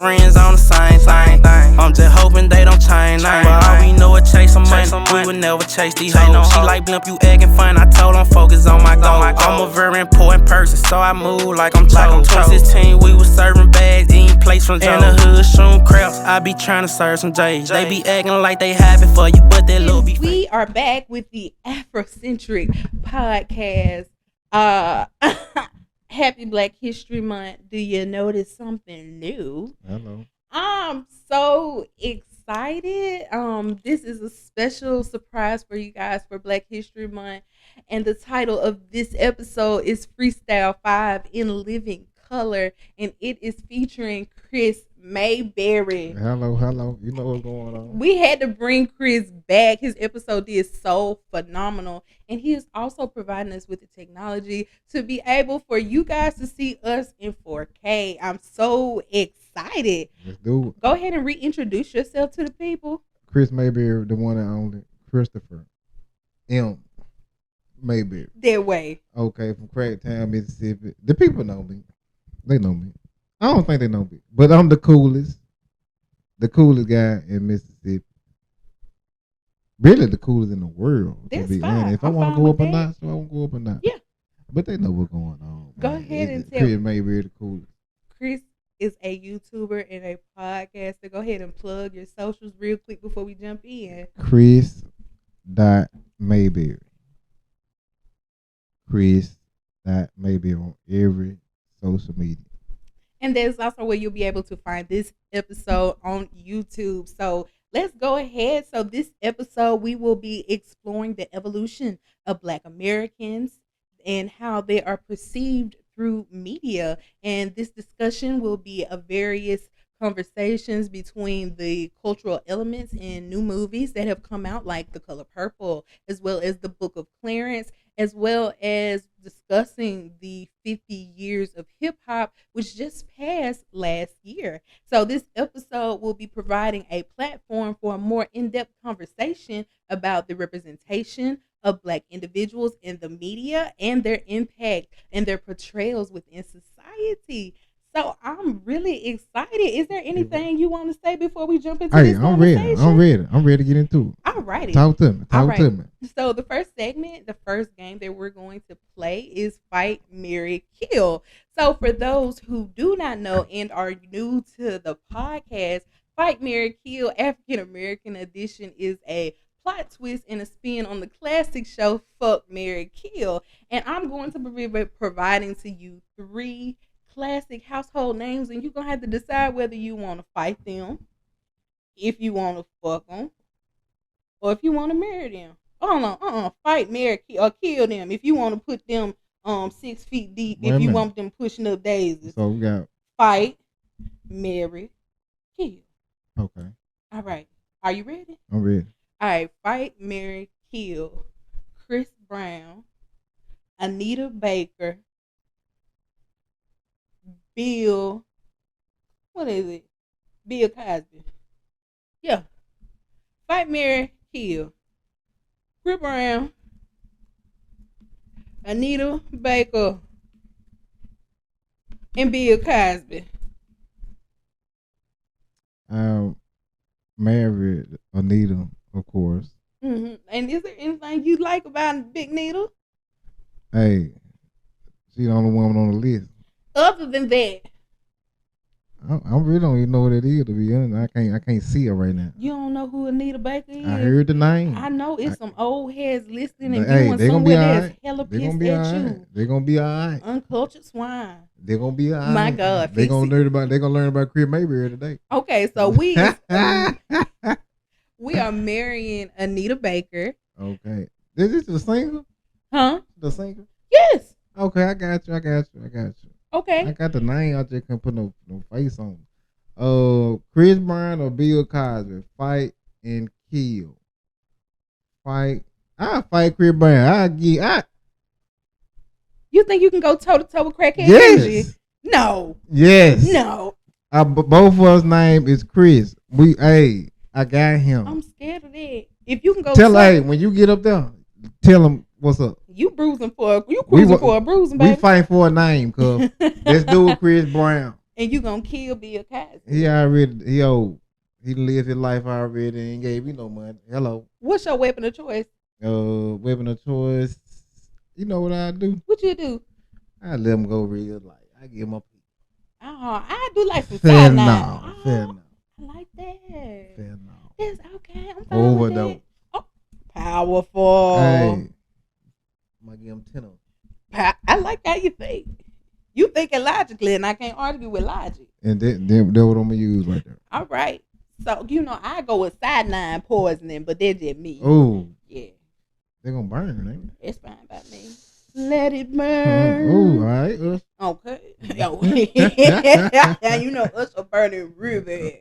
Friends on the same thing. I'm just hoping they don't change. But all we know is chase some money. We would never chase these hoes. She like blimp, you acting fun. I told them focus on my goal. I'm a very important person, so I move like I'm chose. 2016, we was serving bags, eating plates from Joe. In the hood, shooting craps. I be trying to serve some J's. They be acting like they happy for you, but they little be. We are back with the Afrocentric Podcast. Happy Black History Month. Do you notice something new? Hello. I'm so excited. This is a special surprise for you guys for Black History Month. And the title of this episode is Freestyle 5 in Living Color. And it is featuring Chris Mayberry. Hello. You know what's going on. We had to bring Chris back. His episode did so phenomenal. And he is also providing us with the technology to be able for you guys to see us in 4K. I'm so excited. Let's do it. Go ahead and reintroduce yourself to the people. Chris Mayberry, the one and only Christopher M. Mayberry. Their way. Okay, from Cracktown, Mississippi. The people know me. They know me. I don't think they know me, but I'm the coolest guy in Mississippi. Really, the coolest in the world. That's to be fine. honest. If I want to go up a notch, I won't go up a notch. Yeah. But they know what's going on. Go man. ahead and tell Chris Mayberry, the coolest. Chris is a YouTuber and a podcaster. Go ahead and plug your socials real quick before we jump in. Chris.Mayberry. Chris.Mayberry on every social media. And that's also where you'll be able to find this episode on YouTube. So let's go ahead. So this episode, we will be exploring the evolution of Black Americans and how they are perceived through media. And this discussion will be of various conversations between the cultural elements in new movies that have come out, like The Color Purple, as well as The Book of Clarence, as well as discussing the 50 years of hip hop, which just passed last year. So this episode will be providing a platform for a more in-depth conversation about the representation of Black individuals in the media and their impact and their portrayals within society. So I'm really excited. Is there anything you want to say before we jump into this conversation? I'm ready to get into it. All righty. Talk to me. So the first segment, the first game that we're going to play is Fight, Marry, Kill. So for those who do not know and are new to the podcast, Fight, Marry, Kill African American Edition is a plot twist and a spin on the classic show Fuck, Marry, Kill. And I'm going to be providing to you 3 classic household names, and you're going to have to decide whether you want to fight them, if you want to fuck them, or if you want to marry them. Fight, marry, or kill them if you want to put them 6 feet deep, if you want them pushing up daisies. So we got fight, marry, kill. Okay. All right. Are you ready? I'm ready. All right. Fight, marry, kill. Chris Brown, Anita Baker, Bill Cosby. Yeah. Fight, marry, kill. Chris Brown, Anita Baker, and Bill Cosby. Married Anita, of course. Mm-hmm. And is there anything you like about Big Needle? Hey, she's the only woman on the list. Other than that, I really don't even know what it is, to be honest. I can't see her right now. You don't know who Anita Baker is? I heard the name. I know it's some old heads listening and hey, doing they somewhere right. that's hella they pissed gonna be at all you. right. They're gonna be all right. Uncultured swine. They're gonna be all right. My God. They're gonna learn about Chris Mayberry today. Okay, so we are marrying Anita Baker. Okay. Is this the singer? Huh? The singer? Yes. Okay, I got you. Okay. I got the name. I just couldn't put no face on it. Chris Brown or Bill Cosby, fight and kill. Fight. I fight Chris Brown. You think you can go toe to toe with crackhead? Yes. Energy? No. Yes. No. Both of us name is Chris. I got him. I'm scared of that. If you can go when you get up there, tell him what's up. You cruising for a bruising, baby. We fight for a name, cuz. Let's do it, Chris Brown. And you gonna kill Bill Cosby. He lived his life already and gave me no money. Hello. What's your weapon of choice? Weapon of choice. You know what I do? What you do? I let him go real life. I give him a piece. Oh, I do like some Fair side no. Fair no. I like that. Fair no. That's okay. I'm fine Overdose. with that. Oh, powerful. Hey. I'm gonna give him 10 of them. I like how you think. You thinking logically, and I can't argue with logic. And then what I'm gonna use right there. All right. So, I go with cyanide poisoning, but that's just me. Oh. Yeah. They're gonna burn, ain't it? It's fine by me. Let it burn. Oh, all right. Okay. Yo. Us are burning real bad.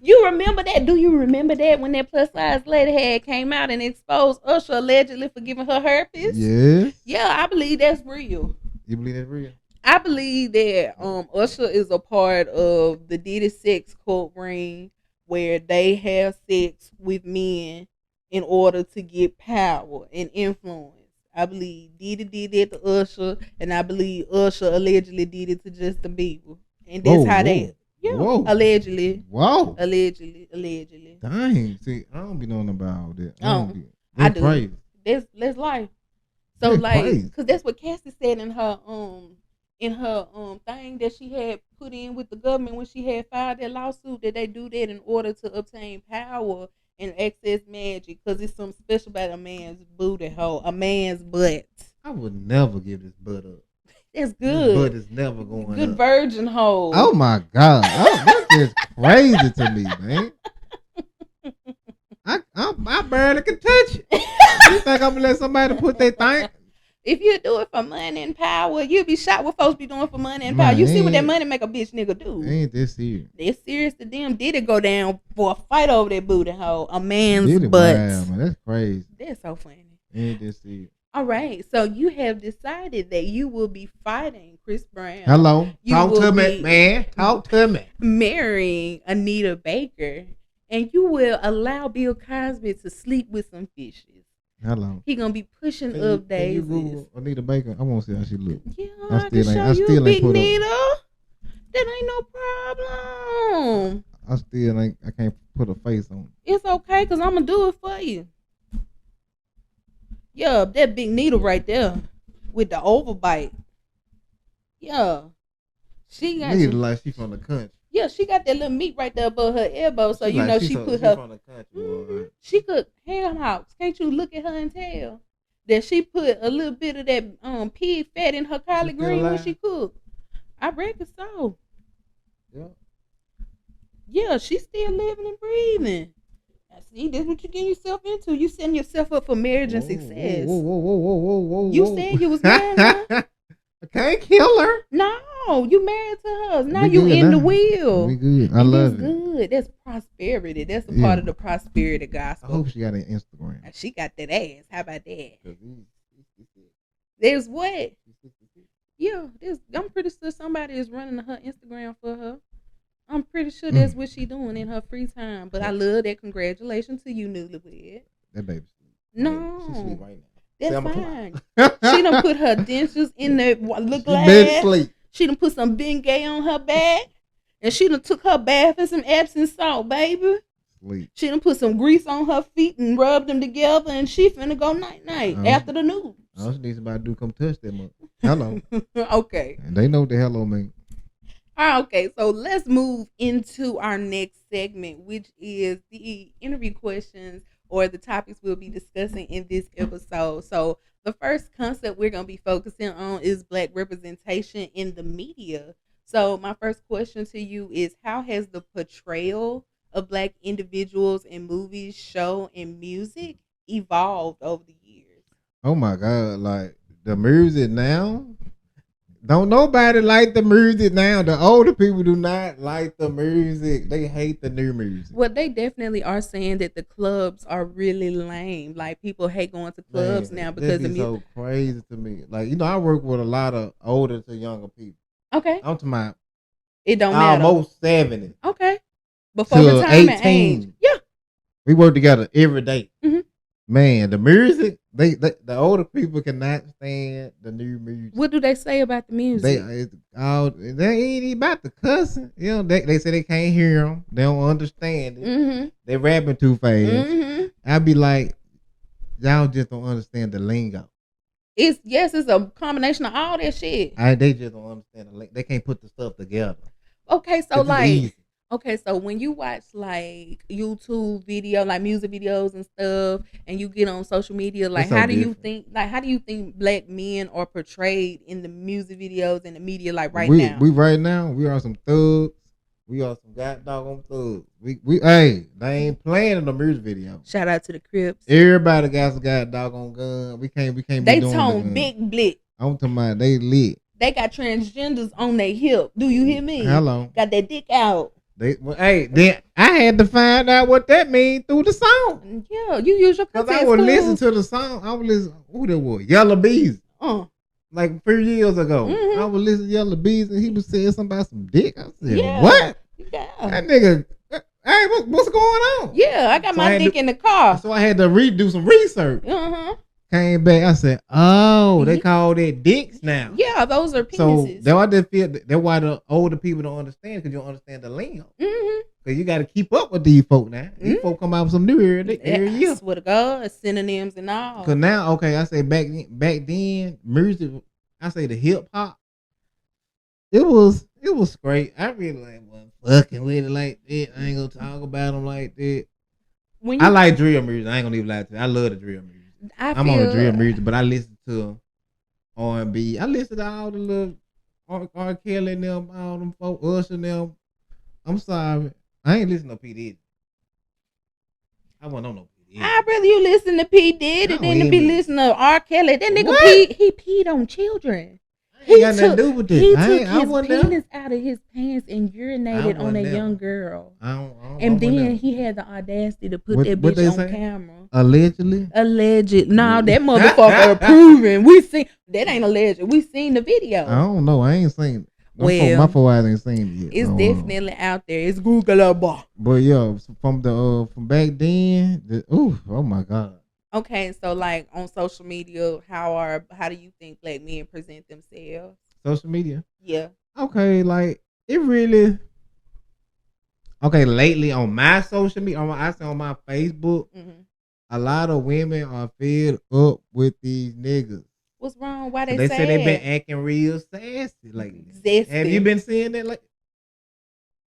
You remember that? Do you remember that when that plus size lady had came out and exposed Usher allegedly for giving her herpes? Yes. Yeah, I believe that's real. You believe that's real? I believe that Usher is a part of the Diddy sex cult ring where they have sex with men in order to get power and influence. I believe Diddy did it to Usher, and I believe Usher allegedly did it to Justin Bieber. And that's how they... Yeah, allegedly. Whoa. Allegedly. Dang. See, I don't be knowing about all that. I do. Crazy. That's life. So because that's what Cassie said in her thing that she had put in with the government when she had filed that lawsuit, that they do that in order to obtain power and access magic, because it's something special about a man's booty hole, a man's butt. I would never give this butt up. That's good. But it's never going good up. Virgin hole. Oh my God. That's just crazy to me, man. I barely can touch it. You think I'm gonna let somebody put their thing? If you do it for money and power, you'll be shot what folks be doing for money and power. You see what that money make a bitch nigga do. Ain't this serious? It's serious to them. Did it go down for a fight over that booty hole? A man's butt. Wow, man, that's crazy. That's so funny. Ain't this serious? All right, so you have decided that you will be fighting Chris Brown. Hello, talk to me, man. Talk to me. Marrying Anita Baker, and you will allow Bill Cosby to sleep with some fishes. Hello. He gonna be pushing up daisies. Can you Google Anita Baker? I want to see how she look. Yeah, I can show you, Big Nita. That ain't no problem. I can't put a face on it. It's okay, cause I'm gonna do it for you. Yeah, that big needle right there with the overbite. Yeah. She got like she from the country. Yeah, she got that little meat right there above her elbow, so she put her from the country. She could ham hocks. Can't you look at her and tell that she put a little bit of that pig fat in her collard green when she cooked? I reckon so. Yeah. Yeah, she's still living and breathing. See, that's what you getting yourself into. You setting yourself up for marriage and success. Whoa. You said you was married to her? I can't kill her. No, you married to her. Now you in the wheel. We good. I love it. Good. That's prosperity. That's a part of the prosperity gospel. I hope she got an Instagram. She got that ass. How about that? There's what? Yeah, I'm pretty sure somebody is running her Instagram for her. I'm pretty sure that's what she doing in her free time. But I love that. Congratulations to you, newlywed. That baby sleep. No. She sleep right now. That's fine. She done put her dentures in the look glass. She done put some Bengay on her back. And she done took her bath in some Epsom salt, baby. Sleep. She done put some grease on her feet and rubbed them together. And she finna go night-night after the news. All she needs somebody to do come touch them up. Hello. Okay. And they know what the hello mean. Okay, so let's move into our next segment, which is the interview questions or the topics we'll be discussing in this episode. So the first concept we're going to be focusing on is Black representation in the media. So my first question to you is, how has the portrayal of Black individuals in movies, show, and music evolved over the years? Oh my God, like the music now? Don't nobody like the music now. The older people do not like the music. They hate the new music. Well, they definitely are saying that the clubs are really lame. Like, people hate going to clubs now because of music. So crazy to me. Like, I work with a lot of older to younger people. Okay. I'm talking about it don't matter. Almost 70. Okay. Before retirement age. Yeah. We work together every day. Mm-hmm. Man, the music, they the older people cannot stand the new music. What do they say about the music? They ain't even about the cussing. You know, they say they can't hear them. They don't understand it. Mm-hmm. They rapping too fast. Mm-hmm. I be like, y'all just don't understand the lingo. It's a combination of all that shit. They just don't understand the lingo. They can't put the stuff together. Okay, so It's like, easy. okay, so when you watch like YouTube video, like music videos and stuff, and you get on social media, like It's so how do you different. think, black men are portrayed in the music videos and the media, like right we, now? We right now, we are some thugs. We are some goddamn thugs. Hey, they ain't playing in the music video. Shout out to the Crips. Everybody got some goddamn gun. We can't be They doing tone big blick. I'm talking about they lit. They got transgenders on their hip. Do you hear me? Hello. Got their dick out. Then I had to find out what that means through the song. Yeah, you use your Cause context I would clues. listen to the song. I would listen. Who that was? Yellow Bees. Like a few years ago, I would listen to Yellow Bees, and he was saying something about some dick. I said, Yeah. "What? Yeah. That nigga? Hey, what's going on?" Yeah, I got my dick in the car. So I had to do some research. Uh-huh. Came back, I said, "Oh, they call that dicks now." Yeah, those are So penises. that's why they feel. That's why the older people don't understand, because you don't understand the lingo. Because you got to keep up with these folk now. These folk come out with some new every year. I swear to God, synonyms and all. Because now, okay, I say back then, music, I say the hip hop, it was great. I really like wasn't fucking with it like that. I ain't gonna talk about them like that. I like drill music. I ain't gonna even lie to you. I love the drill music. I'm on the drill music, but I listen to R&B. I listen to all the little R. Kelly and them, all them folk, Usher and them. I'm sorry, I ain't listen to P. Diddy. I wasn't on no P. Diddy. I'd rather you listen to P. Diddy than to be listening to R. Kelly. That nigga he peed on children. He got nothing to do with this. He took his penis out of his pants and urinated on a young girl. And then he had the audacity to put that bitch on camera. Allegedly? Alleged. No, that motherfucker proven. We seen that ain't alleged. We seen the video. I don't know. I ain't seen it. Well, my four eyes ain't seen it yet. It's definitely out there. It's Googleable. But yeah, from back then, oh my God. Okay, so like on social media, how do you think black men present themselves? Social media? Yeah. Okay, like it really. Okay, lately on my social media, I say on my Facebook, a lot of women are fed up with these niggas. What's wrong? Why they say they been acting real sassy, like zesty. Have you been seeing that? Like,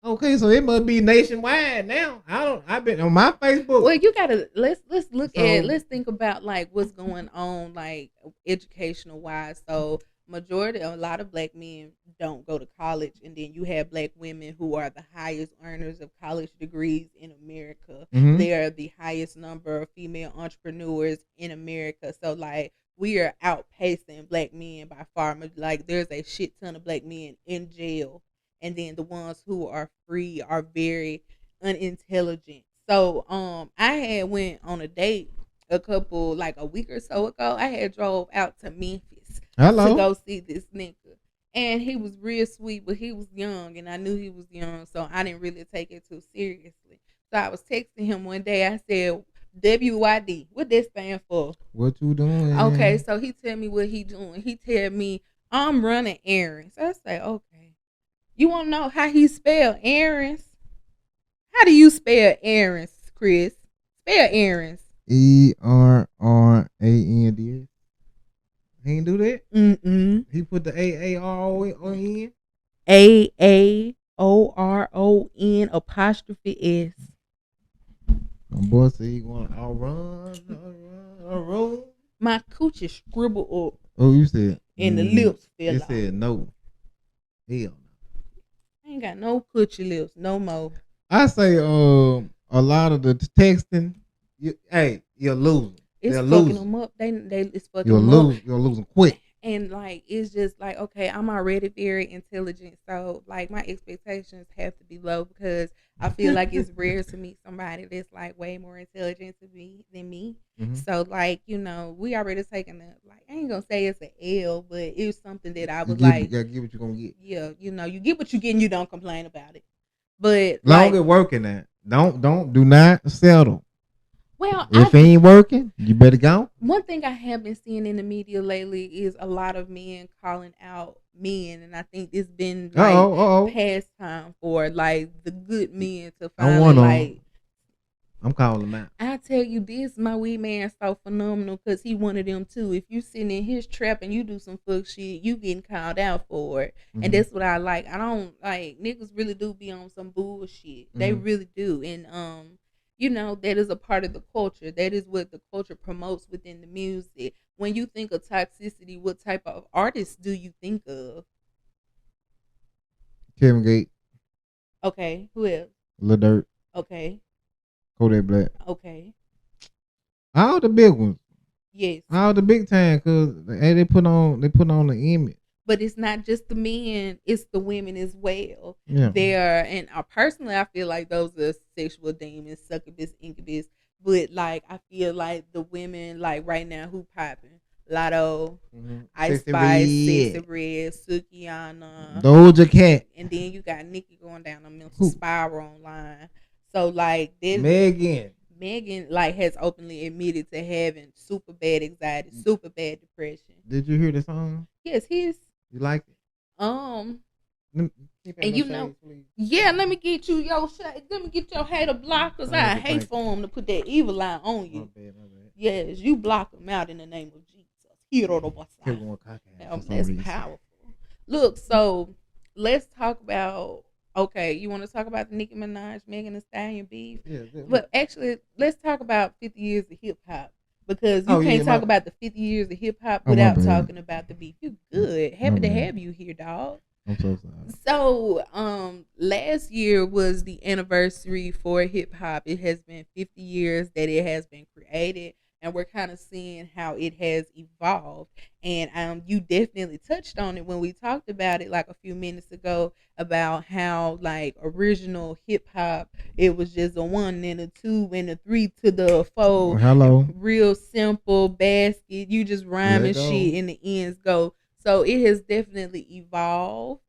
okay, so it must be nationwide now. I've been on my Facebook. Well, you gotta let's think about like what's going on like educational wise. So a lot of black men don't go to college, and then you have black women who are the highest earners of college degrees in America. They are the highest number of female entrepreneurs in America. So like we are outpacing black men by far. Like there's a shit ton of black men in jail. And then the ones who are free are very unintelligent. So I had went on a date a week or so ago. I had drove out to Memphis to go see this nigga. And he was real sweet, but he was young, and I knew he was young, so I didn't really take it too seriously. So I was texting him one day. I said, WYD, what that stand for? What you doing? Okay, so he tell me what he doing. He tell me, I'm running errands. I say, okay. You want to know how he spell errands? How do you spell errands, Chris? Spell errands. ERRANDS. He ain't do that? He put the AARON. AAORON apostrophe S. My boy said he want to run. My coochie scribbled up. Oh, you said. And the lips fell off. It said no. Hell no. I ain't got no coochie lips no more. I say a lot of the texting, you're losing. It's fucking them up. It's fucking you're them up. You're losing quick. And like it's just like, okay, I'm already very intelligent, so like my expectations have to be low because I feel like it's rare to meet somebody that's like way more intelligent than me. So like, you know, we already taking I ain't gonna say it's an L, but it was something that I was you gotta get what you're gonna get. Yeah, you know, you get what you get and you don't complain about it. But long as working at. Do not settle. Well, If it ain't working, you better go. one thing I have been seeing in the media lately is a lot of men calling out men, and I think it's been like pastime for like the good men to finally like. I'm calling them out. I tell you this, my weed man so phenomenal because he one of them too. If you sitting in his trap and you do some fuck shit, you getting called out for it. Mm-hmm. And that's what I like. I don't like niggas really do be on some bullshit. Mm-hmm. They really do. And you know, that is a part of the culture. That is what the culture promotes within the music. When you think of toxicity, what type of artists do you think of? Kevin Gates. Okay. Who else? Lil Durk. Okay. Kodak Black. Okay. All the big ones. Yes. All the big time, cause they put on the image. But it's not just the men; it's the women as well. Yeah. And personally, I feel like those are sexual demons, succubus, incubus. But like, I feel like the women, like right now, who popping? Lotto, Ice Spice, Sexy Red, Sukiana, Doja Cat, and then you got Nicki going down a mental spiral online. So like this Megan like has openly admitted to having super bad anxiety, super bad depression. Did you hear the song? Yes, you like it? And you know, yeah. Let me get you your let me get your hater block, cause I hate for them to put that evil eye on you. My bad. Yes, you block them out in the name of Jesus. That's powerful. Look, so let's talk about. Okay, you want to talk about the Nicki Minaj, Megan Thee Stallion beef? Yeah. But actually, let's talk about 50 years of hip hop because you can't talk about the 50 years of hip hop without talking about the beef. You good? Happy to have you here, dog. I'm so sorry. So, last year was the anniversary for hip hop. It has been 50 years that it has been created. And we're kind of seeing how it has evolved. And you definitely touched on it when we talked about it like a few minutes ago about how like original hip hop, it was just a 1 and a 2 and a 3 to the 4. Hello. Real simple basket. You just rhyming shit and the ends go. So it has definitely evolved.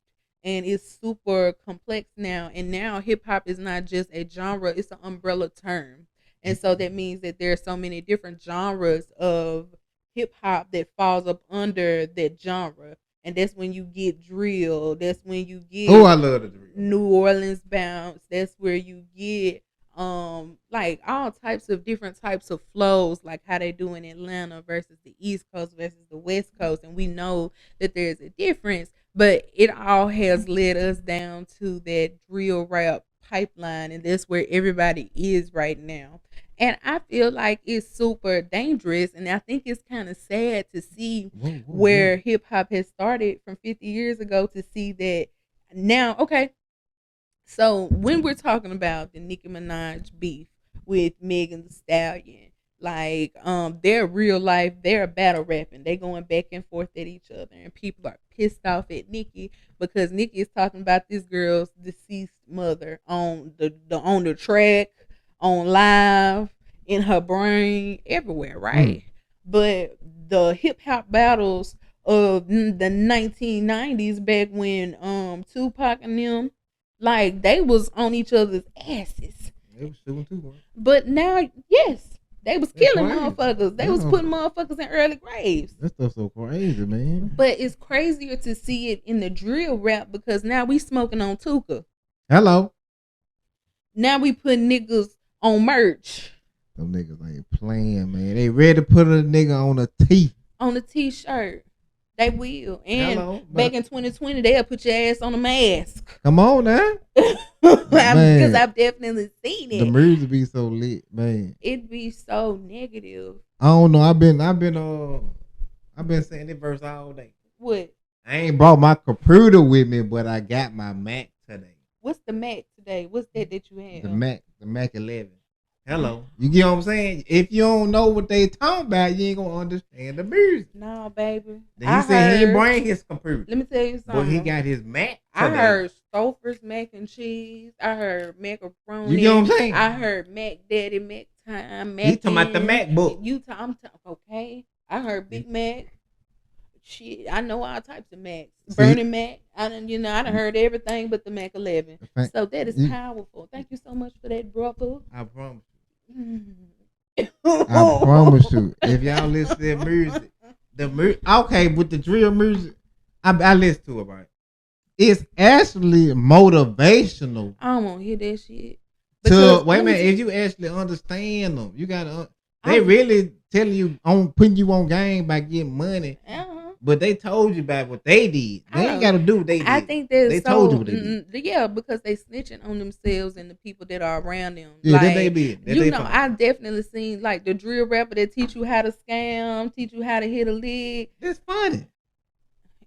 And it's super complex now. And now hip hop is not just a genre, it's an umbrella term. And so that means that there are so many different genres of hip hop that falls up under that genre. And that's when you get drill. That's when you get I love the drill. New Orleans bounce. That's where you get like all types of different types of flows, like how they do in Atlanta versus the East Coast versus the West Coast. And we know that there's a difference, but it all has led us down to that drill rap pipeline, and that's where everybody is right now. And I feel like it's super dangerous, and I think it's kind of sad to see where hip hop has started from 50 years ago to see that now. Okay, so when we're talking about the Nicki Minaj beef with Megan Thee Stallion, like they're real life, they're battle rapping, they going back and forth at each other, and people are pissed off at Nicki because Nicki is talking about this girl's deceased mother on the track, on live, in her brain, everywhere, right? But the hip hop battles of the 1990s, back when Tupac and them, like they was on each other's asses. They was shooting too, bro. But now, yes, they was killing motherfuckers. They was putting motherfuckers in early graves. That stuff's so crazy, man. But it's crazier to see it in the drill rap because now we smoking on Tuka. Hello. Now we put niggas on merch. Them niggas ain't playing, man. They ready to put a nigga on a tee. On a t-shirt. They will. And back in 2020, they'll put your ass on a mask. Come on now. Because I've definitely seen it. The music be so lit, man. It be so negative. I don't know. I've been saying this verse all day. What? I ain't brought my computer with me, but I got my Mac today. What's the Mac today? What's that you have? The Mac 11. Hello. You get what I'm saying? If you don't know what they talking about, you ain't gonna understand the music. No, baby. He said he didn't bring his computer. Let me tell you something. But he got his Mac today. I heard Stouffer's mac and cheese. I heard macaroni. You get what I'm saying? I heard Mac Daddy, Mac Time, Mac. He talking about the MacBook. Okay. I heard Big Mac. Shit, I know all types of Macs. Burning Mac. I done heard everything but the Mac 11. So that is powerful. Thank you so much for that, brother. I promise. I promise you. If y'all listen to that music, okay, with the drill music, I listen to it, right? It's actually motivational. I don't want to hear that shit. To wait a minute, if you actually understand them, you gotta. They really telling you on putting you on game by getting money. But they told you about what they did. They ain't got to do what they did. I think they told you what they did. Yeah, because they snitching on themselves and the people that are around them. Yeah, like, they be. I definitely seen like the drill rapper that teach you how to scam, teach you how to hit a lick. It's funny.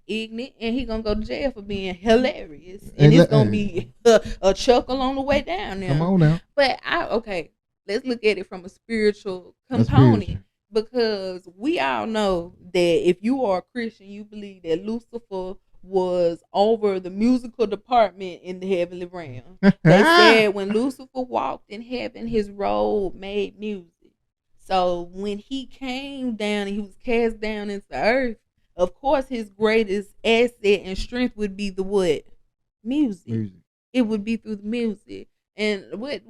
Ignorant, and he gonna go to jail for being hilarious, and it's gonna be a chuckle on the way down there. Come on now. But let's look at it from a spiritual component. Because we all know that if you are a Christian, you believe that Lucifer was over the musical department in the heavenly realm. They said when Lucifer walked in heaven, his robe made music. So when he came down and he was cast down into earth, of course his greatest asset and strength would be the what? Music. It would be through the music. And what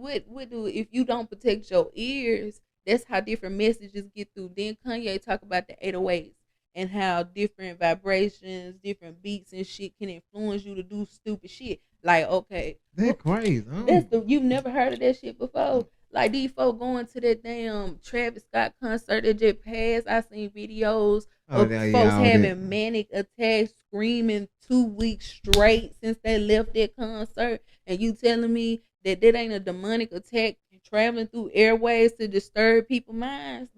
do if you don't protect your ears? That's how different messages get through. Then Kanye talk about the 808s and how different vibrations, different beats and shit can influence you to do stupid shit. Like, okay. That's crazy. You've never heard of that shit before? Like these folks going to that damn Travis Scott concert that just passed. I seen videos of folks having manic attacks, screaming 2 weeks straight since they left that concert. And you telling me that ain't a demonic attack traveling through airways to disturb people's minds?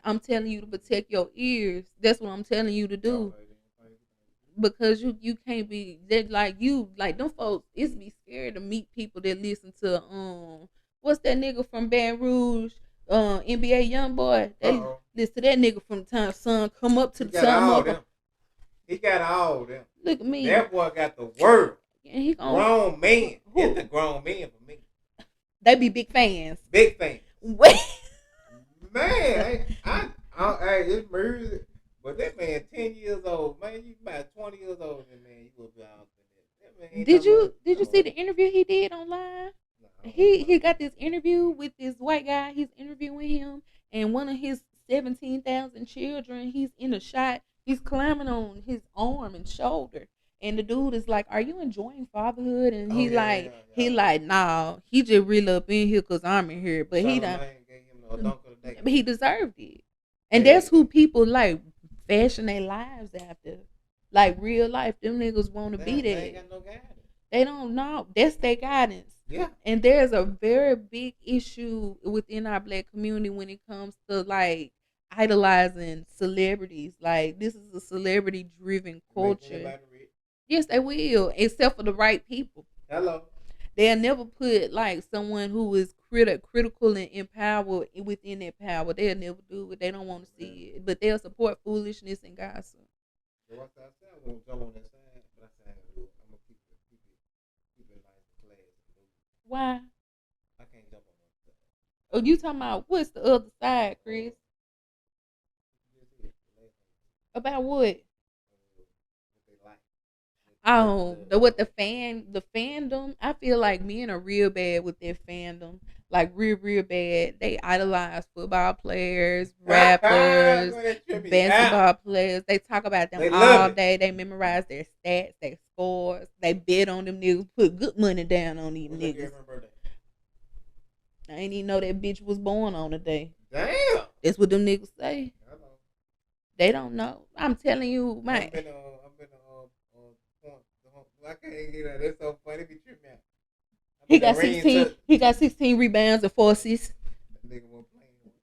I'm telling you to protect your ears. That's what I'm telling you to do. Because you can't be that like them folks. It's be scared to meet people that listen to what's that nigga from Baton Rouge, NBA YoungBoy. They listen to that nigga from the time sun come up to the sun. He got all them. Look at me. That boy got the word. And he grown man. It's a grown man for me. They be big fans. Big fans. Wait. Man, it's music. But that man 10 years old, man, you about 20 years old, man, you will be out there. Did you see the interview he did online? No, he got this interview with this white guy. He's interviewing him, and one of his 17,000 children, he's in a shot. He's climbing on his arm and shoulder. And the dude is like, "Are you enjoying fatherhood?" And he nah. He just really up in here because I'm in here. But but he deserved it. And that's who people like fashion their lives after. Like real life, them niggas want to be there. They ain't got no guidance. They don't know. That's their guidance. Yeah. And there's a very big issue within our black community when it comes to like idolizing celebrities. Like this is a celebrity driven culture. Yes, they will, except for the right people. Hello. They'll never put like someone who is critical and empowered within their power. They'll never do it. They don't want to see it, but they'll support foolishness and gossip. So what's that? I'm gonna jump on that side, but I said I'm gonna keep it like class. Why? I can't jump on that side. Oh, you talking about what's the other side, Chris? About what? Oh, the fandom. I feel like men are real bad with their fandom. Like real bad. They idolize football players, rappers, basketball players. They talk about them all day. They memorize their stats, their scores. They bet on them niggas. Put good money down on these niggas. I ain't even know that bitch was born on a day. Damn. That's what them niggas say. They don't know. I'm telling you, man. I can't get that. That's so funny. Be tripping out. He got 16. He got 16 rebounds and 4 assists. That nigga won't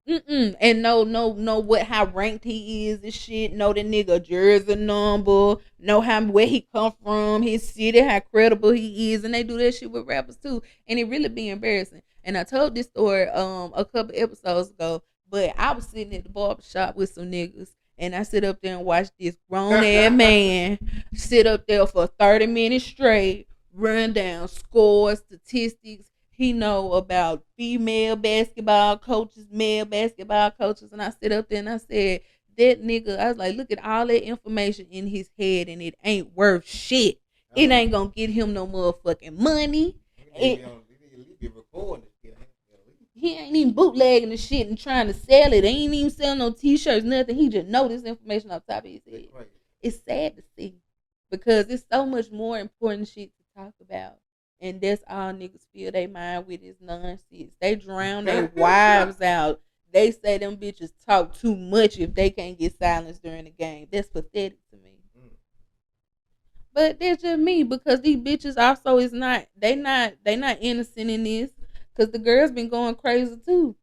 play. And know what how ranked he is and shit. Know the nigga jersey number. Know where he come from, his city, how credible he is, and they do that shit with rappers too. And it really be embarrassing. And I told this story a couple episodes ago, but I was sitting at the barbershop with some niggas. And I sit up there and watch this grown-ass man sit up there for 30 minutes straight, run down scores, statistics. He know about female basketball coaches, male basketball coaches. And I sit up there and I said, that nigga, I was like, look at all that information in his head and it ain't worth shit. It ain't going to get him no motherfucking money. he ain't even bootlegging the shit and trying to sell it. They ain't even selling no t-shirts, nothing. He just know this information off the top of his head. It's sad to see because it's so much more important shit to talk about. And that's all niggas fill their mind with is nonsense. They drown their wives out. They say them bitches talk too much if they can't get silenced during the game. That's pathetic to me. But that's just me because these bitches also is not they not innocent in this because the girls been going crazy too.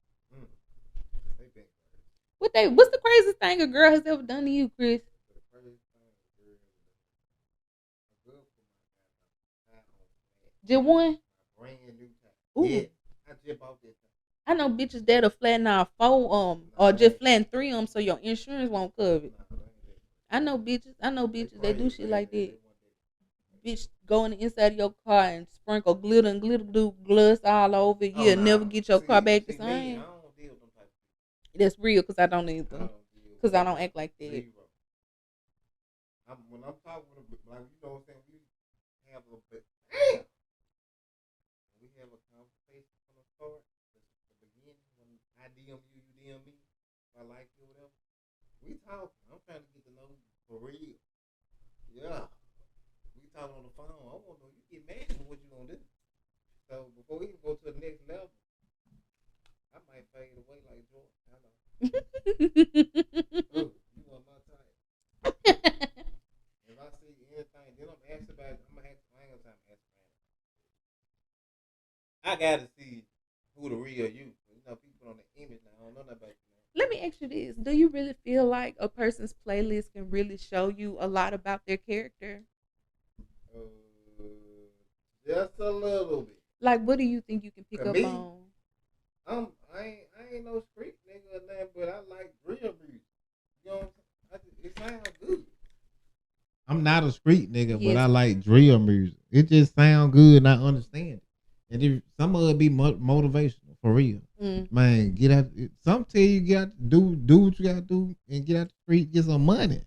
What's the craziest thing a girl has ever done to you, Chris? Just one? Ooh. Yeah, I just bought this. I know bitches that'll flatten out 4 or just flatten 3 so your insurance won't cover it. I know bitches that do shit like that. Bitch go in the inside of your car and sprinkle glitter and glitter glue gloss all over it. You'll never get your car back the same. That's real because I don't either. Because I don't act like that. When I'm talking like you know what I'm saying, we have a bit. Damn. We have a conversation from the start, the beginning when I DM you, you DM me. If I like you, whatever. We talking. I'm trying to get to know you for real. Yeah. We talking on the phone. I want to know you get mad with what you gonna do. So before we can go to the next level, I might fade away like Jordan. I know. Ooh, you want my type. If I see anything, then I'm asking about it. I ain't gonna time to ask about it. I gotta see who the real you. You know, people on the image now. I don't know nothing about you. Let me ask you this. Do you really feel like a person's playlist can really show you a lot about their character? Just a little bit. Like, what do you think you can pick up on? I ain't no street nigga or nothing, but I like real music. You know what I'm saying? It sounds good. I'm not a street nigga, but I like drill music. It just sounds good and I understand it. And if some of it be motivational for real. Man, get out. Some tell you got to do what you got to do and get out the street, get some money.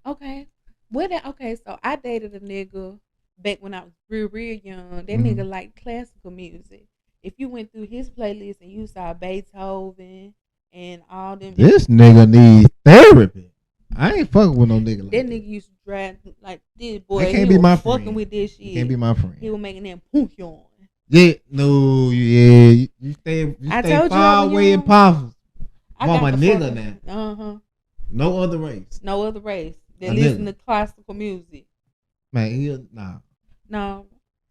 Okay. So I dated a nigga back when I was real young. That nigga liked classical music. If you went through his playlist and you saw Beethoven and all them. This nigga needs therapy. I ain't fucking with no nigga like that. That nigga used to drive like this boy. He can't be my friend. Fucking with this shit. He can't be my friend. He was making them punkion. Yeah, no, yeah. You stay far away in possible. I'm a nigga now. No other race. No other race. They listen to classical music. Man, No,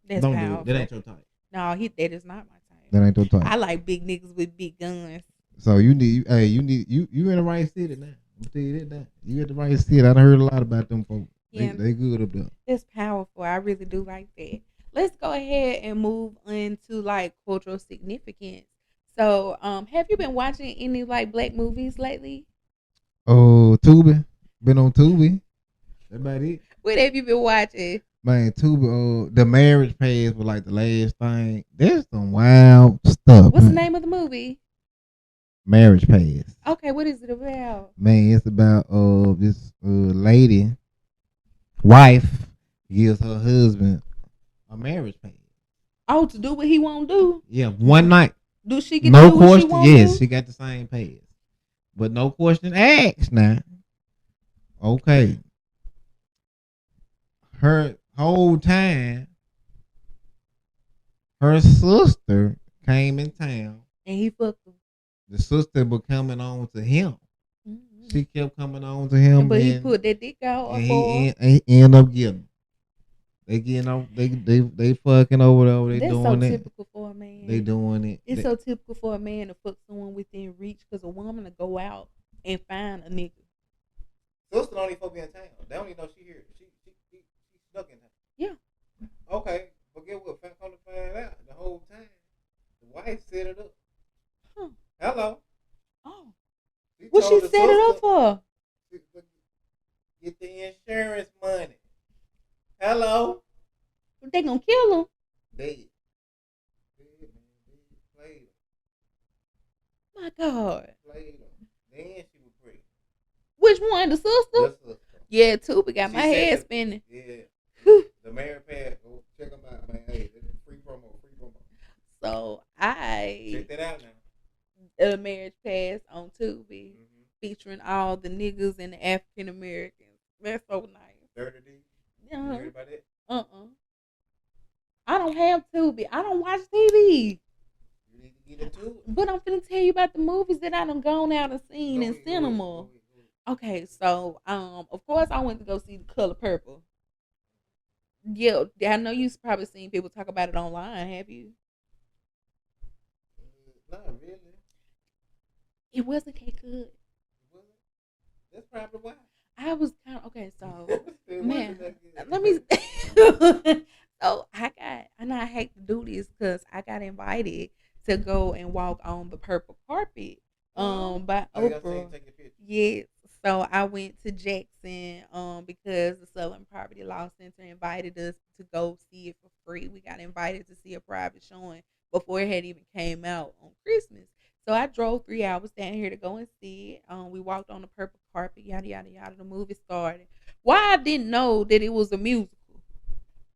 that's don't powerful. do it. That ain't your type. No, that is not my type. That ain't your type. I like big niggas with big guns. So you in the right city now. I'm tell you that. You at the right city. I done heard a lot about them folks. Yeah. They good up there. That's powerful. I really do like that. Let's go ahead and move into like cultural significance. So, have you been watching any like black movies lately? Oh, Tubi. Been on Tubi. That's about it. What have you been watching? Man, Tubi. The Marriage Pass was like the last thing. There's some wild stuff. What's the name of the movie? Marriage Pass. Okay, what is it about? Man, it's about this lady, wife, gives her husband a marriage pass. Oh, to do what he won't do? Yeah, one night. Do she get no to do question? What she won't yes, do? She got the same pass, but no question asked. Now, okay, her whole time, her sister came in town, and he fucked her. The sister was coming on to him. Mm-hmm. She kept coming on to him, but he put that dick out. And he ended up getting. They getting off. They fucking over there. They That's doing so it. Typical for a man. They doing it. It's so typical for a man to fuck someone within reach because a woman to go out and find a nigga. Sister don't even fuck be in town. They don't even know she here. She stuck in town. Yeah. Okay, but get what? Come to find out, the whole time the wife set it up. Huh. Hello. Oh. What she set it up for? Get the insurance money. Hello. They gonna kill him. Dead. Played him. My God. Played him. Then she was pregnant. Which one? The sister? The sister. Yeah, Tuba got my head spinning. Yeah. The Mary Pat. Go check them out, man. Hey, free promo. So I check that out now. Marriage Past on Tubi, featuring all the niggas and the African Americans. That's so nice. Dirty D. You heard about it? I don't have Tubi. I don't watch TV. You need to get into it. But I'm finna tell you about the movies that I done gone out and seen in cinema. Okay, so of course I went to go see The Color Purple. Yeah, I know you've probably seen people talk about it online. Have you? Not really. It wasn't that good. That's probably why. I was kind of okay. So man, let let me. So I hate to do this because I got invited to go and walk on the purple carpet by Oprah. Yes. So I went to Jackson because the Southern Property Law Center invited us to go see it for free. We got invited to see a private showing before it had even came out on Christmas. So I drove 3 hours down here to go and see it. We walked on the purple carpet, yada yada yada. The movie started. Why I didn't know that it was a musical?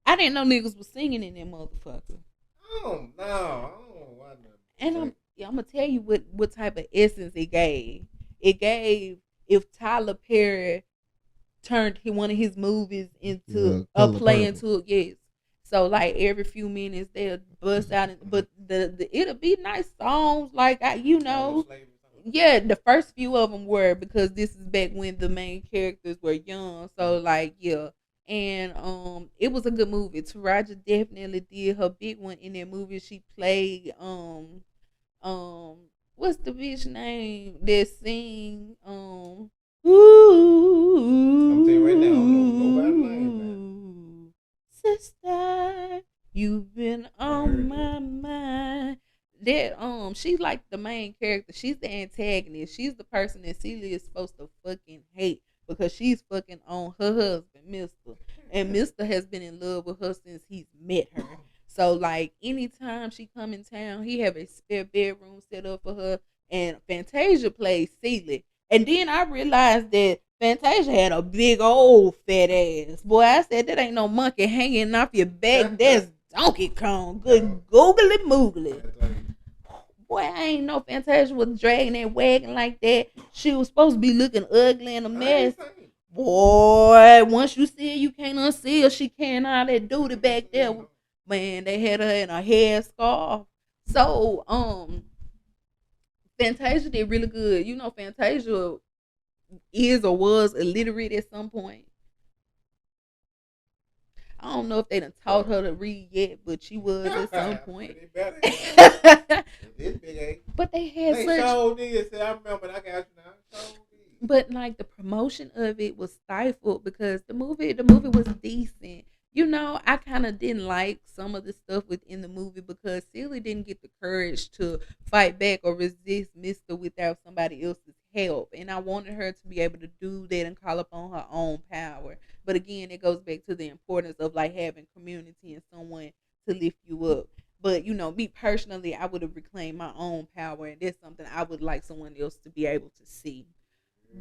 I didn't know niggas was singing in that motherfucker. Oh no, I don't know why not. And I'm gonna tell you what type of essence it gave. It gave if Tyler Perry turned one of his movies into a play into it. Yes. So like every few minutes they'll bust out, but the it'll be nice songs like yeah. The first few of them were because this is back when the main characters were young. So like yeah. And it was a good movie. Taraji definitely did her big one in that movie. She played what's the bitch name that sing ooh. I'm telling you right now, I don't know nobody's name, man. Sister, you've been on my mind. That she's like the main character. She's the antagonist. She's the person that Celia is supposed to fucking hate because she's fucking on her husband, Mr. And Mr. has been in love with her since he's met her. So like anytime she come in town, he have a spare bedroom set up for her, and Fantasia plays Celia. And then I realized that Fantasia had a big old fat ass. Boy, I said that ain't no monkey hanging off your back. That's Donkey Kong. Good googly moogly. Boy, I ain't know Fantasia was dragging that wagon like that. She was supposed to be looking ugly and a mess. Boy, once you see her, you can't unsee her. She carrying all that duty back there. Man, they had her in a hair scarf. So, Fantasia did really good. You know, Fantasia is or was illiterate at some point. I don't know if they done taught her to read yet, but she was at some point. But they had such. I remember. I got you now. But like the promotion of it was stifled because the movie was decent. You know, I kind of didn't like some of the stuff within the movie because Celia didn't get the courage to fight back or resist Mr. without somebody else's help. And I wanted her to be able to do that and call upon her own power. But again, it goes back to the importance of like having community and someone to lift you up. But, you know, me personally, I would have reclaimed my own power. And that's something I would like someone else to be able to see.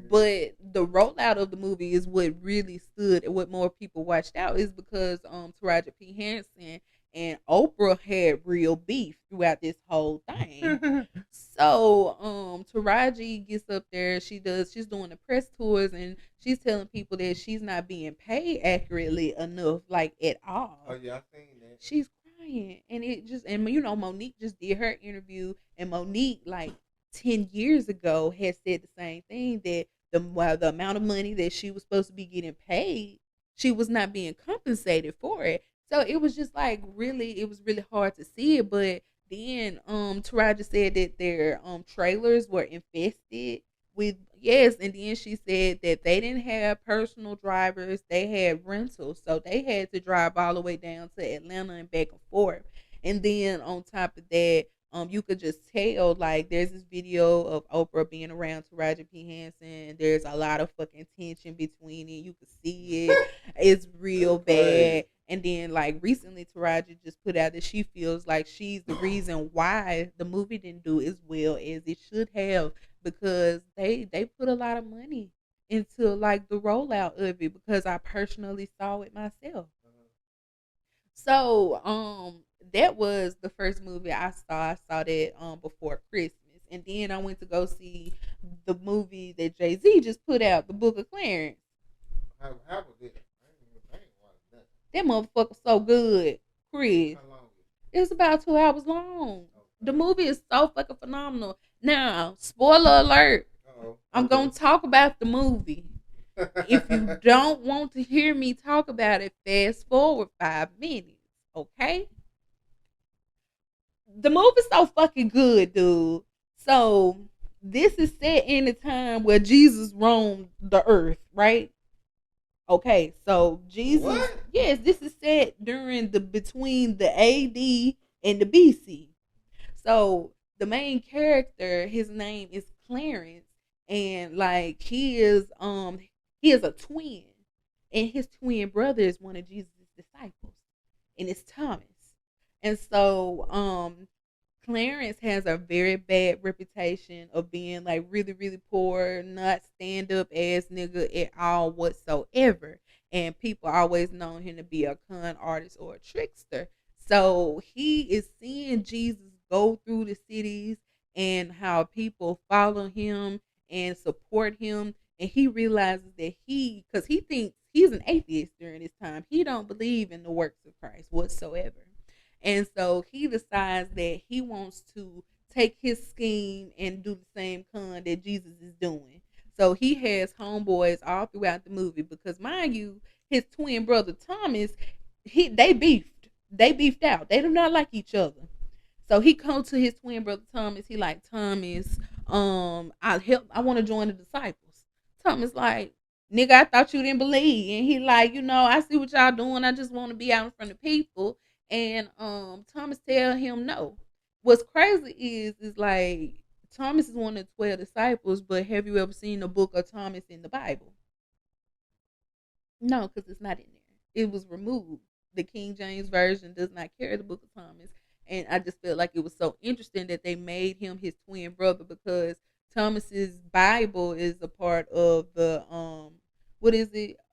But the rollout of the movie is what really stood and what more people watched out is because Taraji P. Henson and Oprah had real beef throughout this whole thing. So Taraji gets up there, she's doing the press tours and she's telling people that she's not being paid accurately enough, like at all. Oh yeah, I seen that. She's crying. And you know, Monique just did her interview, and Monique like 10 years ago had said the same thing, that the amount of money that she was supposed to be getting paid, she was not being compensated for it. So it was just like it was really hard to see it. But then Taraji said that their trailers were infested with and then she said that they didn't have personal drivers, they had rentals, so they had to drive all the way down to Atlanta and back and forth. And then on top of that, you could just tell, like, there's this video of Oprah being around Taraji P. Henson. There's a lot of fucking tension between it. You can see it. It's real bad. And then, like, recently Taraji just put out that she feels like she's the reason why the movie didn't do as well as it should have, because they put a lot of money into, like, the rollout of it, because I personally saw it myself. So, that was the first movie I saw. I saw that before Christmas. And then I went to go see the movie that Jay-Z just put out, The Book of Clarence. How was it? I ain't watched that. That motherfucker so good, Chris. How long? It was about 2 hours long. The movie is so fucking phenomenal. Now, spoiler alert. Uh-oh. I'm going to talk about the movie. If you don't want to hear me talk about it, fast forward 5 minutes. Okay? The movie's so fucking good, dude. So, this is set in a time where Jesus roamed the earth, right? Okay, so Jesus, What? yes, this is set during between the AD and the BC. So the main character, his name is Clarence, and like he is a twin, and his twin brother is one of Jesus' disciples, and it's Thomas. And so Clarence has a very bad reputation of being like really, really poor, not stand up ass nigga at all whatsoever. And people always known him to be a con artist or a trickster. So he is seeing Jesus go through the cities and how people follow him and support him. And he realizes that because he thinks he's an atheist during this time. He don't believe in the works of Christ whatsoever. And so he decides that he wants to take his scheme and do the same con that Jesus is doing. So he has homeboys all throughout the movie because, mind you, his twin brother Thomas, they beefed. They beefed out. They do not like each other. So he comes to his twin brother Thomas. He like, Thomas, I want to join the disciples. Thomas like, nigga, I thought you didn't believe. And he like, I see what y'all doing. I just want to be out in front of people. And Thomas tell him no. What's crazy is like Thomas is one of the 12 disciples, but have you ever seen the book of Thomas in the Bible? No, because it's not in there. It was removed. The King James Version does not carry the book of Thomas. And I just felt like it was so interesting that they made him his twin brother because Thomas's Bible is a part of the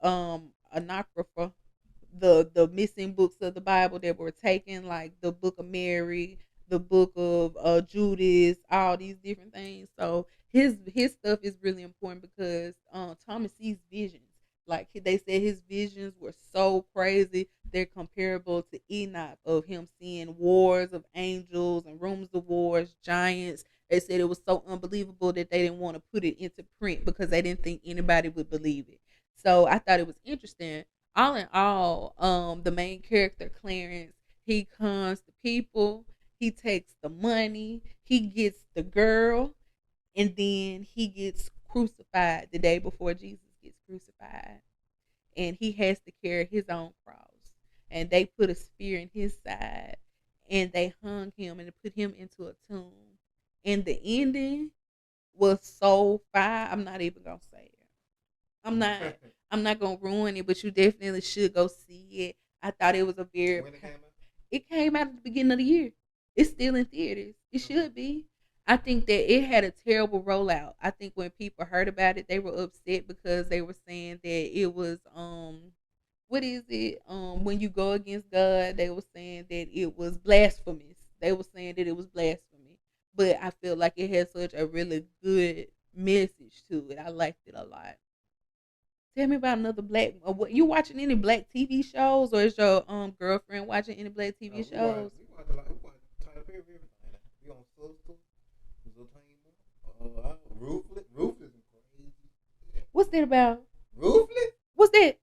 Anocrypha, the missing books of the Bible that were taken, like the book of Mary, the book of Judas, all these different things. So his stuff is really important because Thomas sees visions. Like they said, his visions were so crazy. They're comparable to Enoch, of him seeing wars of angels and rumors of wars, giants. They said it was so unbelievable that they didn't want to put it into print because they didn't think anybody would believe it. So I thought it was interesting. All in all, the main character, Clarence, he cons the people, he takes the money, he gets the girl, and then he gets crucified the day before Jesus gets crucified. And he has to carry his own cross. And they put a spear in his side, and they hung him and put him into a tomb. And the ending was so fire. I'm not even gonna say it. I'm not gonna ruin it, but you definitely should go see it. I thought it was a very. When it came out? It came out at the beginning of the year. It's still in theaters. It should be. I think that it had a terrible rollout. I think when people heard about it, they were upset because they were saying that it was what is it? When you go against God, they were saying that it was blasphemous. They were saying that it was blasphemy. But I feel like it had such a really good message to it. I liked it a lot. Tell me about another black. You watching any black TV shows, or is your girlfriend watching any black TV shows? We watch Tyler Perry, everything. We on Social. Ruthless is crazy. What's that about? Ruthless? What's that?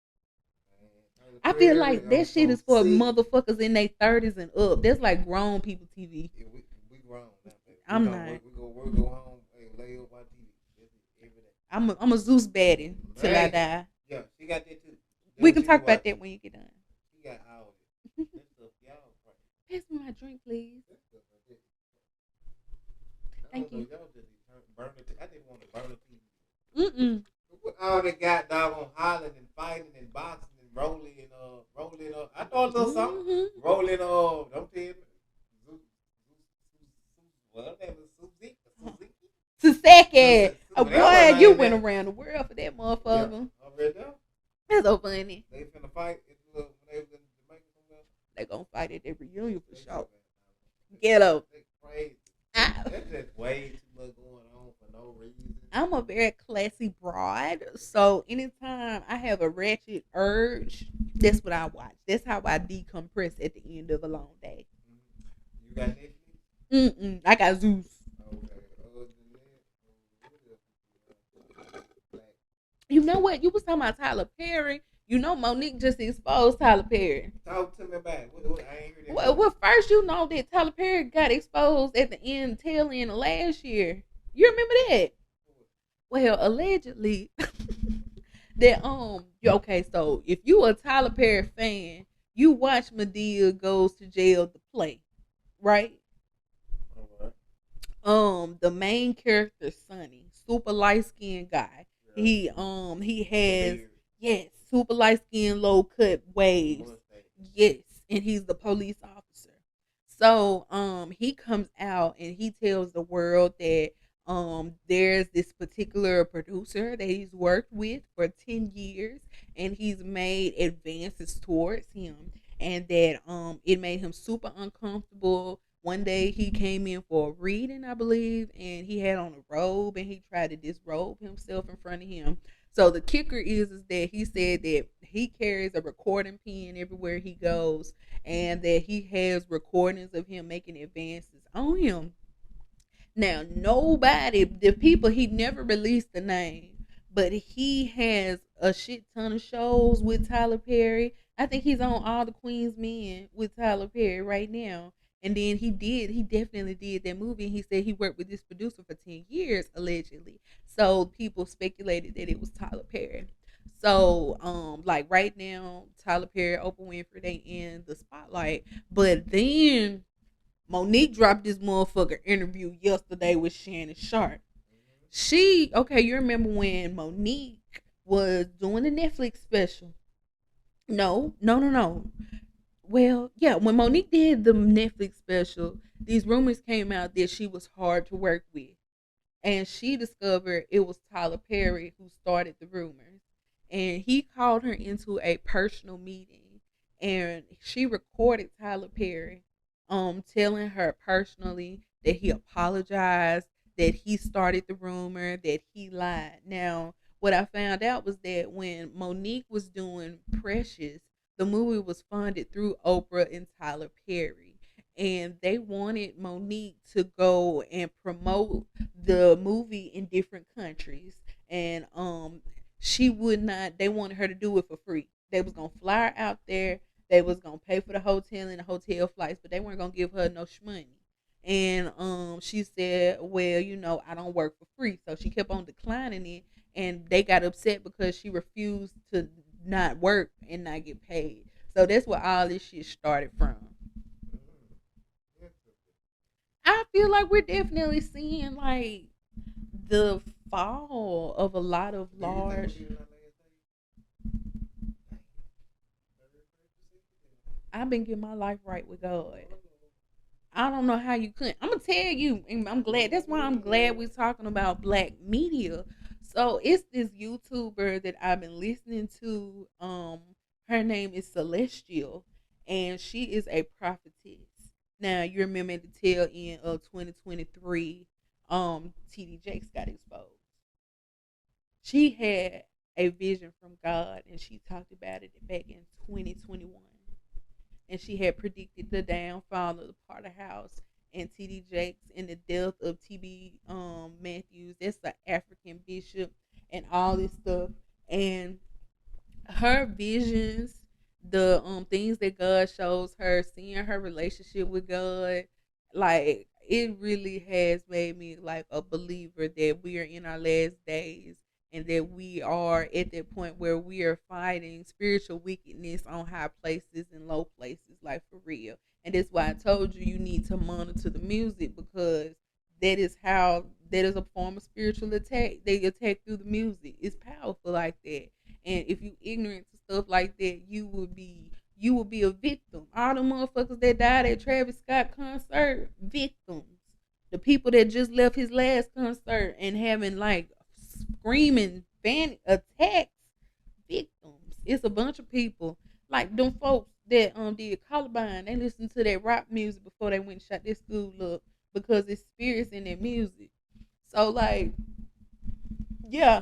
I feel Perry, like that shit is for see. motherfuckers in their 30s and up. That's like grown people TV. Yeah, we grown now. I'm not. We go work, go home, lay up, watch TV. That's it, every day. I'm a Zeus baddie till I die. Yeah, she got that too. We can talk about that when you get done. She got all of it. That stuff, y'all right. Pass me my drink, please. That stuff right there. Thank you. Y'all just burn the I didn't want to burn the TV. Mm-mm. Put all that got doggone hollering and fighting and boxing and rolling. I thought a little something. Mm-hmm. Rolling, don't tell me. Well, that was Suzuki. Saseki. Oh, Whatever boy, you name went that. around the world for that motherfucker. Yeah, already done. That's so funny. They finna fight when they was in Jamaica somewhere. They gonna fight at their reunion for They sure. so Ghetto. They crazy. Ah. That's just way too much I'm a very classy broad, so anytime I have a ratchet urge, that's what I watch. That's how I decompress at the end of a long day. You got Netflix? I got Zeus. Okay. You know what? You was talking about Tyler Perry. You know Monique just exposed Tyler Perry. Talk to me about it. I ain't heard that. Well, first you know that Tyler Perry got exposed at the tail end of last year. You remember that? Well, allegedly, that okay, so if you a Tyler Perry fan, you watch Madea Goes to Jail the play, right? The main character, Sonny, super light skinned guy. Yeah. He has super light skinned, low cut waves. Yes, and he's the police officer. So he comes out and he tells the world that there's this particular producer that he's worked with for 10 years and he's made advances towards him, and that it made him super uncomfortable. One day he came in for a reading, I believe, and he had on a robe and he tried to disrobe himself in front of him. So the kicker is that he said that he carries a recording pen everywhere he goes and that he has recordings of him making advances on him. Now, the people, he never released the name, but he has a shit ton of shows with Tyler Perry. I think he's on All the Queen's Men with Tyler Perry right now. And then he definitely did that movie. And he said he worked with this producer for 10 years, allegedly. So people speculated that it was Tyler Perry. So, like right now, Tyler Perry, Oprah Winfrey, they in the spotlight. But then Monique dropped this motherfucker interview yesterday with Shannon Sharp. You remember when Monique was doing the Netflix special? No. Well, yeah, when Monique did the Netflix special, these rumors came out that she was hard to work with. And she discovered it was Tyler Perry who started the rumors. And he called her into a personal meeting. And she recorded Tyler Perry telling her personally that he apologized, that he started the rumor, that he lied. Now, what I found out was that when Monique was doing Precious, the movie was funded through Oprah and Tyler Perry. And they wanted Monique to go and promote the movie in different countries. And she would not, they wanted her to do it for free. They was going to fly her out there. They was going to pay for the hotel and the hotel flights, but they weren't going to give her no money. And she said, well, I don't work for free. So she kept on declining it. And they got upset because she refused to not work and not get paid. So that's where all this shit started from. I feel like we're definitely seeing like the fall of a lot of large. I've been getting my life right with God. I don't know how you couldn't. I'm gonna tell you, and I'm glad. That's why I'm glad we're talking about black media. So it's this YouTuber that I've been listening to. Her name is Celestial, and she is a prophetess. Now you remember at the tail end of 2023, TD Jakes got exposed. She had a vision from God, and she talked about it back in 2021. And she had predicted the downfall of the Carter House and T.D. Jakes and the death of T.B. Matthews. That's the African bishop and all this stuff. And her visions, the things that God shows her, seeing her relationship with God, like it really has made me like a believer that we are in our last days. And that we are at that point where we are fighting spiritual wickedness on high places and low places, like for real. And that's why I told you need to monitor the music, because that is a form of spiritual attack. They attack through the music. It's powerful like that. And if you ignorant to stuff like that, you will be a victim. All the motherfuckers that died at Travis Scott concert, victims. The people that just left his last concert and having like screaming fan attacks, victims. It's a bunch of people like them folks that did Columbine. They listened to that rock music before they went and shot their school up because it's spirits in their music. So like Yeah.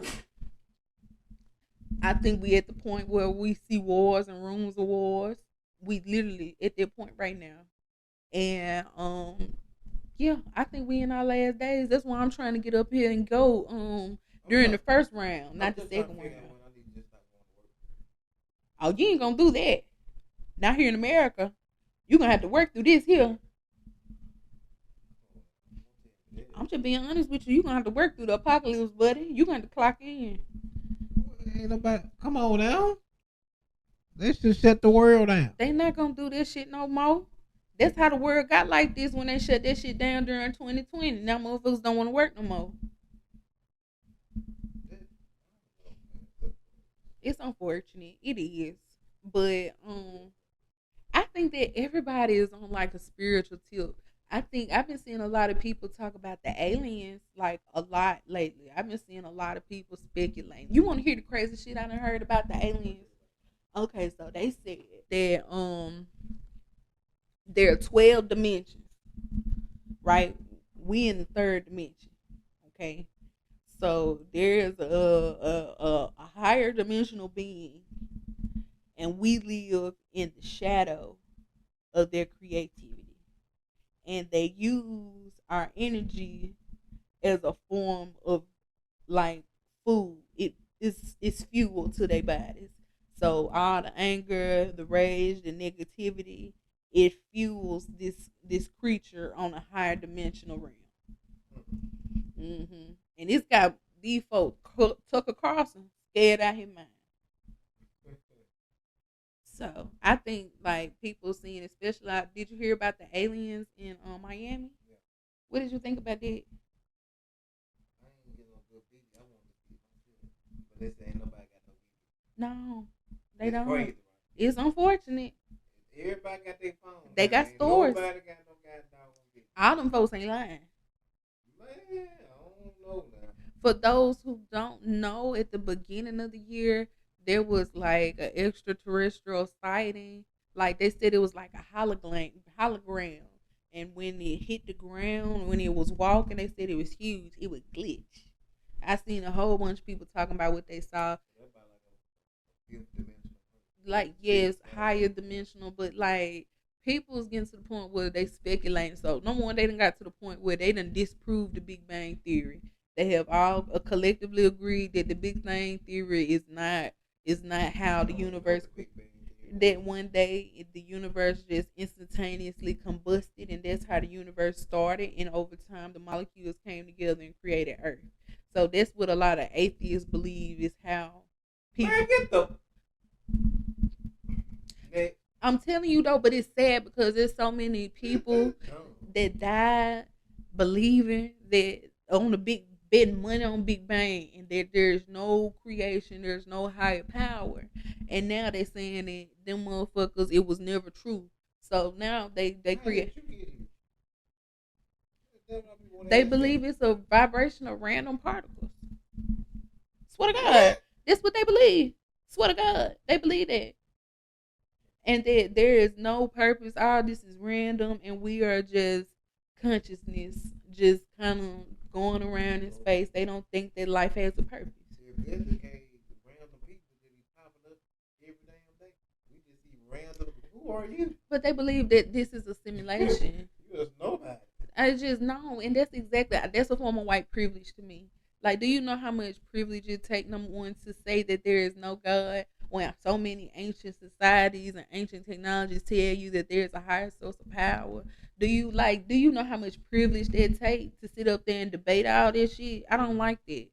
I think we at the point where we see wars and rumors of wars. We literally at that point right now. And yeah, I think we in our last days. That's why I'm trying to get up here and go during the first round, not the second round. Oh, you ain't gonna do that. Not here in America. You're gonna have to work through this here. I'm just being honest with you. You're gonna have to work through the apocalypse, buddy. You're gonna have to clock in. Ain't nobody. Come on now. They should shut the world down. They not gonna do this shit no more. That's how the world got like this when they shut that shit down during 2020. Now motherfuckers don't want to work no more. It's unfortunate. It is. But I think that everybody is on like a spiritual tip. I think I've been seeing a lot of people talk about the aliens like a lot lately. I've been seeing a lot of people speculating. You want to hear the crazy shit I done heard about the aliens? Okay, so they said that there are 12 dimensions, right? We in the third dimension, okay? So there's a higher dimensional being, and we live in the shadow of their creativity, and they use our energy as a form of like food. It's fuel to their bodies. So all the anger, the rage, the negativity, it fuels this creature on a higher dimensional realm. Mm-hmm. And it's got these folks, Tucker Carlson, scared out his mind. So I think like people seeing, especially like, did you hear about the aliens in Miami? Yeah. What did you think about that? I ain't get no good beat. I want to see but they say ain't nobody got no beat. No, they it's don't. Crazy, right? It's unfortunate. Everybody got their phone. They got stores. Nobody got no goddamn beat. All them folks ain't lying. Man, I don't know now. For those who don't know, at the beginning of the year, there was like an extraterrestrial sighting. Like they said it was like a hologram. And when it hit the ground, when it was walking, they said it was huge. It would glitch. I seen a whole bunch of people talking about what they saw. Like, yes, higher dimensional, but like people's getting to the point where they speculating. So number one, they done got to the point where they done disproved the Big Bang Theory. They have all collectively agreed that the Big Bang Theory is not how the universe. That one day the universe just instantaneously combusted, and that's how the universe started. And over time, the molecules came together and created Earth. So that's what a lot of atheists believe is how people. Man, get the. I'm telling you though, but it's sad because there's so many people that died believing that on the betting money on Big Bang, and that there's no creation, there's no higher power, and now they're saying that them motherfuckers it was never true. So now they create. They believe it's a vibration of random particles. Swear to God, that's what they believe. Swear to God, they believe that. And that there is no purpose. All this is random, and we are just consciousness, just kind of going around in space. They don't think that life has a purpose. If that's the case, the random people that be popping up every damn day, we just see random. Who are you? But they believe that this is a simulation. You just nobody. I just know, and that's a form of white privilege to me. Like, do you know how much privilege it takes, number one, to say that there is no God when so many ancient societies and ancient technologies tell you that there's a higher source of power? Do you know how much privilege that takes to sit up there and debate all this shit? I don't like that.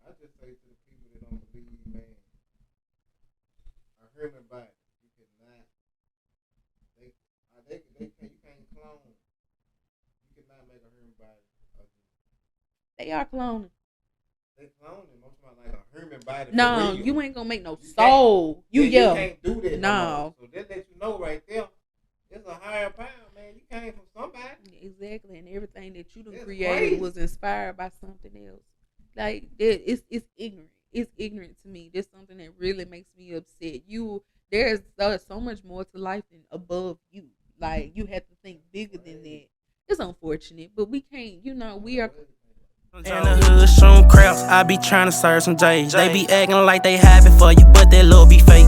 I just say to the people that don't believe, man, a human body, you cannot, you can't clone. You cannot make a human body. They are cloning. They cloning. Most of like a human body. No, you ain't gonna make no soul. You can't do that. No. So that lets you know right there. It's a higher power, man. You came from somebody. Exactly, and everything that you done That's created crazy. was inspired by something else. Like it's ignorant. It's ignorant to me. That's something that really makes me upset. There's so much more to life than above you. Like you have to think bigger than that. It's unfortunate, but we can't. We are. In the hood, shooting craps, I be tryna serve some J's. They be acting like they happy for you, but that love be fake.